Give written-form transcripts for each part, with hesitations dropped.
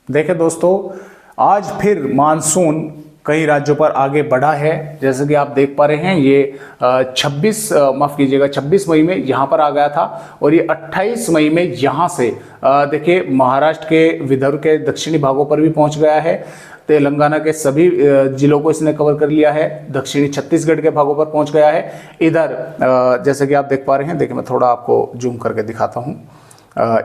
देखें दोस्तों, आज फिर मानसून कई राज्यों पर आगे बढ़ा है। जैसे कि आप देख पा रहे हैं, ये 26 मई में यहाँ पर आ गया था और ये 28 मई में यहाँ से देखिए महाराष्ट्र के विदर्भ के दक्षिणी भागों पर भी पहुँच गया है। तेलंगाना के सभी जिलों को इसने कवर कर लिया है। दक्षिणी छत्तीसगढ़ के भागों पर पहुँच गया है। इधर जैसे कि आप देख पा रहे हैं, देखिए मैं थोड़ा आपको जूम करके दिखाता हूँ।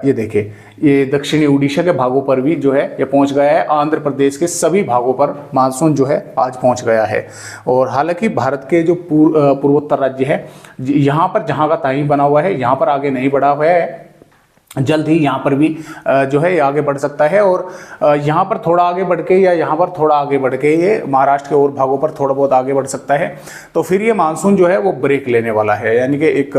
ये देखिए, ये दक्षिणी उड़ीसा के भागों पर भी जो है ये पहुंच गया है। आंध्र प्रदेश के सभी भागों पर मानसून जो है आज पहुंच गया है। और हालांकि भारत के जो पूर्वोत्तर राज्य है, यहाँ पर जहाँ का ताई बना हुआ है, यहाँ पर आगे नहीं बढ़ा हुआ है। जल्द ही यहाँ पर भी जो है ये आगे बढ़ सकता है और यहाँ पर थोड़ा आगे बढ़ के या यहाँ पर थोड़ा आगे बढ़ के ये महाराष्ट्र के और भागों पर थोड़ा बहुत आगे बढ़ सकता है। तो फिर ये मानसून जो है वो ब्रेक लेने वाला है, यानी कि एक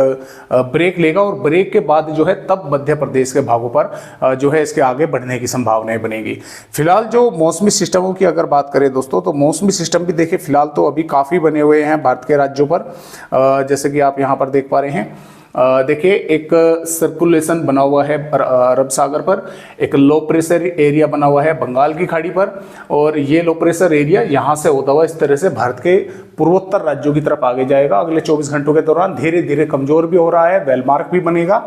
ब्रेक लेगा और ब्रेक के बाद जो है तब मध्य प्रदेश के भागों पर जो है इसके आगे बढ़ने की संभावनाएं बनेगी। फिलहाल जो मौसमी सिस्टमों की अगर बात करें दोस्तों, तो मौसमी सिस्टम भी देखिए फिलहाल तो अभी काफ़ी बने हुए हैं भारत के राज्यों पर। जैसे कि आप यहाँ पर देख पा रहे हैं, देखिए एक सर्कुलेशन बना हुआ है अरब सागर पर, एक लो प्रेशर एरिया बना हुआ है बंगाल की खाड़ी पर, और ये लो प्रेशर एरिया यहाँ से होता हुआ इस तरह से भारत के पूर्वोत्तर राज्यों की तरफ आगे जाएगा। अगले 24 घंटों के दौरान धीरे धीरे कमजोर भी हो रहा है, वेलमार्क भी बनेगा,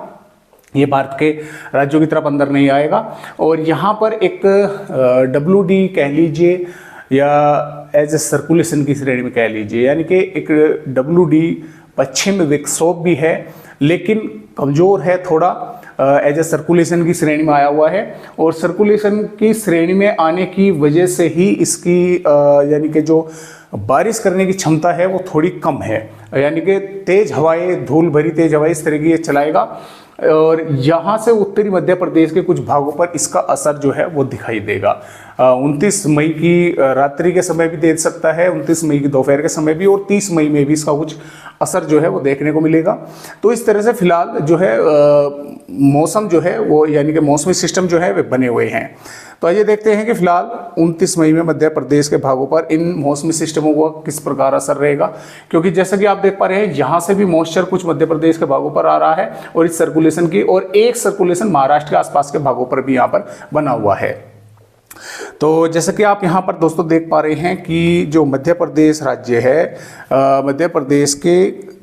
ये भारत के राज्यों की तरफ अंदर नहीं आएगा। और यहाँ पर एक WD कह लीजिए या एज ए सर्कुलेशन की श्रेणी में कह लीजिए, यानी कि एक WD पश्चिम विक्षोभ भी है लेकिन कमज़ोर है थोड़ा, एज ए सर्कुलेशन की श्रेणी में आया हुआ है। और सर्कुलेशन की श्रेणी में आने की वजह से ही इसकी यानी कि जो बारिश करने की क्षमता है वो थोड़ी कम है, यानी कि तेज़ हवाएं, धूल भरी तेज़ हवाएं इस तरह की ये चलाएगा। और यहाँ से उत्तरी मध्य प्रदेश के कुछ भागों पर इसका असर जो है वो दिखाई देगा। 29 मई की रात्रि के समय भी दे सकता है, 29 मई की दोपहर के समय भी, और 30 मई में भी इसका कुछ असर जो है वो देखने को मिलेगा। तो इस तरह से फिलहाल जो है मौसम जो है वो, यानी कि मौसमी सिस्टम जो है वे बने हुए हैं। तो आइए देखते हैं कि फिलहाल 29 मई में मध्य प्रदेश के भागों पर इन मौसमी सिस्टमों को किस प्रकार असर रहेगा, क्योंकि जैसा कि आप देख पा रहे हैं यहाँ से भी मॉइस्चर कुछ मध्य प्रदेश के भागों पर आ रहा है और इस सर्कुलेशन की, और एक सर्कुलेशन महाराष्ट्र के आसपास के भागों पर भी यहाँ पर बना हुआ है। तो जैसा कि आप यहाँ पर दोस्तों देख पा रहे हैं कि जो मध्य प्रदेश राज्य है, मध्य प्रदेश के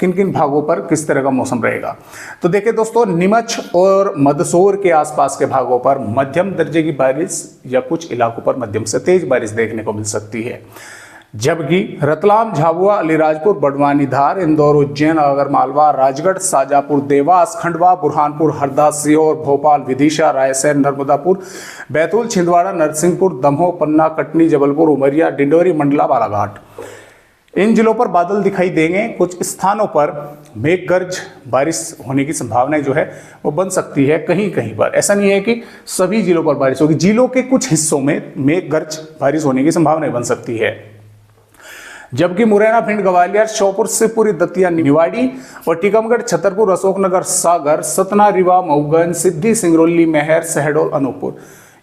किन किन भागों पर किस तरह का मौसम रहेगा। तो देखिए दोस्तों, नीमच और मंदसौर के आसपास के भागों पर मध्यम दर्जे की बारिश या कुछ इलाकों पर मध्यम से तेज बारिश देखने को मिल सकती है, जबकि रतलाम, झाबुआ, अलीराजपुर, बड़वानी, धार, इंदौर, उज्जैन, आगरमालवा, राजगढ़, शाजापुर, देवास, खंडवा, बुरहानपुर, हरदा, सीहोर, भोपाल, विदिशा, रायसेन, नर्मदापुर, बैतूल, छिंदवाड़ा, नरसिंहपुर, दमोह, पन्ना, कटनी, जबलपुर, उमरिया, डिंडोरी, मंडला, बालाघाट, इन जिलों पर बादल दिखाई देंगे। कुछ स्थानों पर मेघगर्ज बारिश होने की संभावना जो है वो बन सकती है कहीं कहीं पर। ऐसा नहीं है कि सभी जिलों पर बारिश होगी, जिलों के कुछ हिस्सों में मेघगर्ज बारिश होने की संभावना बन सकती है। जबकि मुरैना, भिंड, ग्वालियर, श्योपुर, शिवपुरी, दतिया, निवाड़ी और टीकमगढ़, छतरपुर, अशोकनगर, सागर, सतना, रीवा, मऊगंज, सिद्धि, सिंगरौली, महर, शहडोल, अनूपपुर,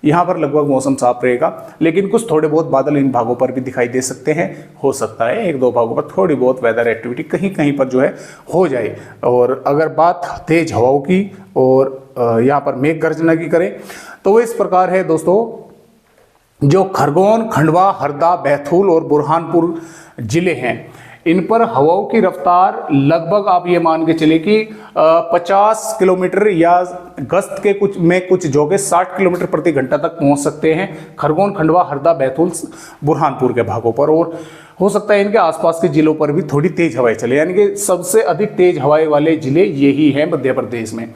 यहाँ पर लगभग मौसम साफ रहेगा, लेकिन कुछ थोड़े बहुत बादल इन भागों पर भी दिखाई दे सकते हैं। हो सकता है एक दो भागों पर थोड़ी बहुत वेदर एक्टिविटी कहीं कहीं पर जो है हो जाए। और अगर बात तेज हवाओं की और यहाँ पर मेघ गर्जना की करें तो वो इस प्रकार है दोस्तों, जो खरगोन, खंडवा, हरदा, बैतूल और बुरहानपुर जिले हैं, इन पर हवाओं की रफ्तार लगभग आप ये मान के चले कि 50 किलोमीटर या गस्त के कुछ जगह 60 किलोमीटर प्रति घंटा तक पहुंच सकते हैं। खरगोन, खंडवा, हरदा, बैतूल, बुरहानपुर के भागों पर, और हो सकता है इनके आसपास के जिलों पर भी थोड़ी तेज हवाएं चले, यानी कि सबसे अधिक तेज हवाएं वाले जिले यही हैं मध्य प्रदेश में।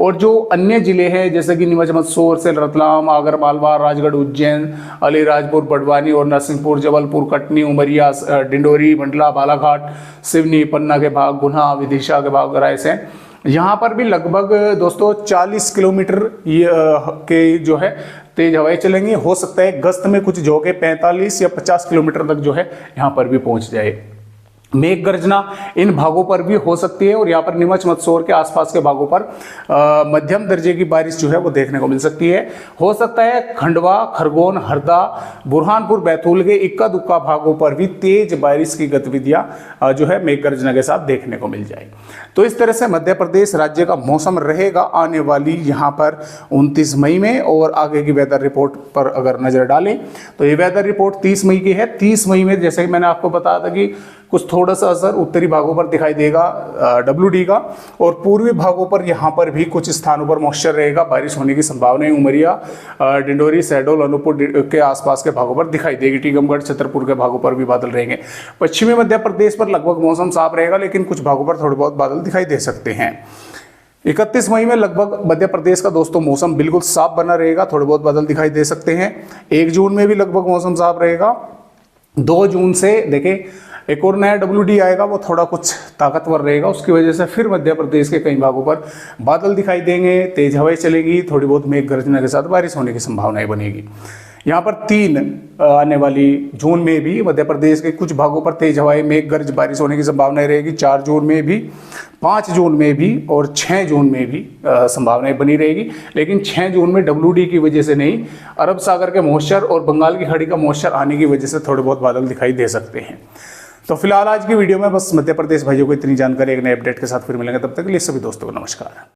और जो अन्य जिले हैं जैसे कि नीमच, मंदसौर से रतलाम, आगरमालवा, राजगढ़, उज्जैन, अलीराजपुर, बड़वानी और नरसिंहपुर, जबलपुर, कटनी, उमरिया, डिंडोरी, मंडला, बालाघाट, सिवनी, पन्ना के भाग, गुना, विदिशा के भाग, रायसेन, यहाँ पर भी लगभग दोस्तों 40 किलोमीटर के जो है तेज हवाएं चलेंगी। हो सकता है गस्त में कुछ जगह 45 या 50 किलोमीटर तक जो है यहाँ पर भी पहुँच जाए। मेघ गर्जना इन भागों पर भी हो सकती है और यहाँ पर नीमच मंदसौर के आसपास के भागों पर मध्यम दर्जे की बारिश जो है वो देखने को मिल सकती है। हो सकता है खंडवा, खरगोन, हरदा, बुरहानपुर, बैतूल के इक्का दुक्का भागों पर भी तेज बारिश की गतिविधियां जो है मेघ गर्जना के साथ देखने को मिल जाए। तो इस तरह से मध्य प्रदेश राज्य का मौसम रहेगा आने वाली यहाँ पर 29 मई में। और आगे की वेदर रिपोर्ट पर अगर नजर डालें तो ये वेदर रिपोर्ट 30 मई की है। 30 मई में जैसे कि मैंने आपको बताया था कि कुछ थोड़ा सा असर उत्तरी भागों पर दिखाई देगा WD का, और पूर्वी भागों पर यहाँ पर भी कुछ स्थानों पर मॉइस्चर रहेगा, बारिश होने की संभावना है। उमरिया, डिंडोरी, शहडोल, अनूपपुर के आसपास के भागों पर दिखाई देगी। टीकमगढ़, छतरपुर के भागों पर भी बादल रहेंगे। पश्चिमी मध्य प्रदेश पर लगभग मौसम साफ रहेगा, लेकिन कुछ भागों पर थोड़े बहुत बादल दिखाई दे सकते हैं। 31 मई में लगभग मध्य प्रदेश का दोस्तों मौसम बिल्कुल साफ बना रहेगा, थोड़े बहुत बादल दिखाई दे सकते हैं। 1 जून में भी लगभग मौसम साफ रहेगा। 2 जून से देखें एक और नया WD आएगा, वो थोड़ा कुछ ताकतवर रहेगा, उसकी वजह से फिर मध्य प्रदेश के कई भागों पर बादल दिखाई देंगे, तेज हवाएं चलेगी, थोड़ी बहुत मेघ गर्जना के साथ बारिश होने की संभावनाएं बनेगी। यहाँ पर 3 आने वाली जून में भी मध्य प्रदेश के कुछ भागों पर तेज हवाएं, मेघ गर्ज, बारिश होने की संभावनाएं रहेगी। 4 जून में भी, 5 जून में भी और 6 जून में भी संभावनाएं बनी रहेगी। लेकिन 6 जून में WD की वजह से नहीं, अरब सागर के मॉइस्चर और बंगाल की खाड़ी का मॉइस्चर आने की वजह से थोड़े बहुत बादल दिखाई दे सकते हैं। तो फिलहाल आज की वीडियो में बस मध्य प्रदेश भाइयों को इतनी जानकारी। एक नए अपडेट के साथ फिर मिलेंगे, तब तक के लिए सभी दोस्तों को नमस्कार।